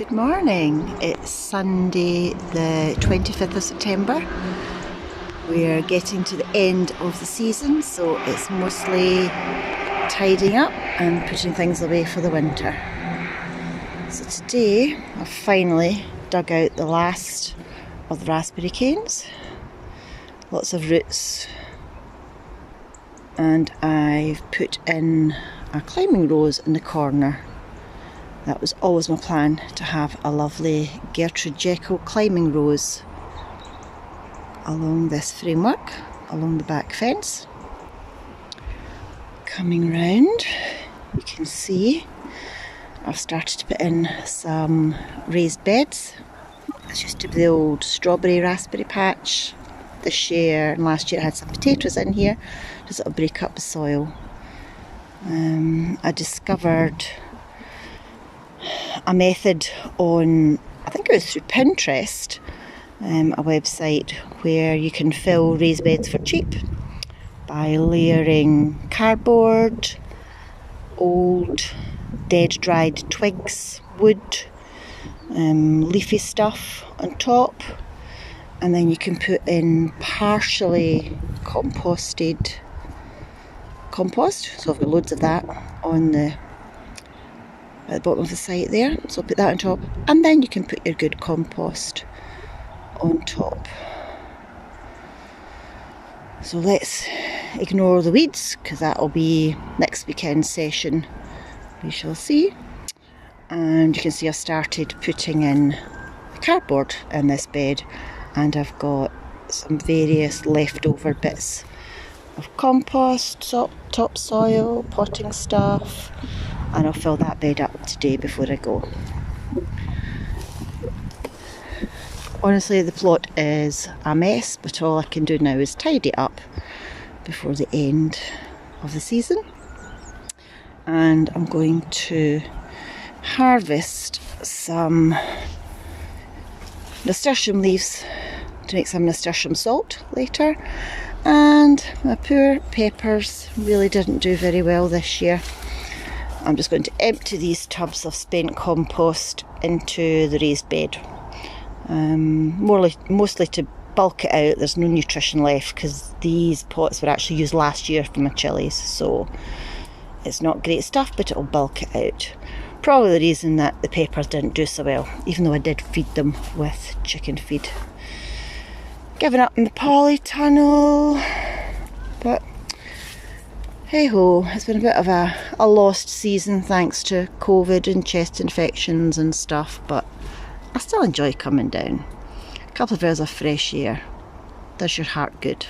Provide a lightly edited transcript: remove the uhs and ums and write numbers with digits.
Good morning. It's Sunday the 25th of September. We're getting to the end of the season, so it's mostly tidying up and putting things away for the winter. So today I've finally dug out the last of the raspberry canes. Lots of roots, and I've put in a climbing rose in the corner. That was always my plan, to have a lovely Gertrude Jekyll climbing rose along this framework, along the back fence. Coming round, you can see I've started to put in some raised beds. This used to be the old strawberry raspberry patch. This year and last year I had some potatoes in here to sort of break up the soil. I discovered a method on, I think it was through Pinterest, a website where you can fill raised beds for cheap by layering cardboard, old dead dried twigs, wood, leafy stuff on top, and then you can put in partially composted compost. So I've got loads of that on at the bottom of the site there, so I'll put that on top, and then you can put your good compost on top. So let's ignore the weeds, because that'll be next weekend's session, we shall see. And you can see I've started putting in the cardboard in this bed, and I've got some various leftover bits of compost, topsoil, potting stuff, and I'll fill that bed up today before I go. Honestly, the plot is a mess, but all I can do now is tidy up before the end of the season. And I'm going to harvest some nasturtium leaves to make some nasturtium salt later. And my poor peppers really didn't do very well this year. I'm just going to empty these tubs of spent compost into the raised bed. Mostly to bulk it out. There's no nutrition left because these pots were actually used last year for my chilies, so it's not great stuff, but it'll bulk it out. Probably the reason that the peppers didn't do so well, even though I did feed them with chicken feed. Giving up in the polytunnel, but hey ho, it's been a bit of a lost season thanks to COVID and chest infections and stuff, but I still enjoy coming down. A couple of hours of fresh air does your heart good.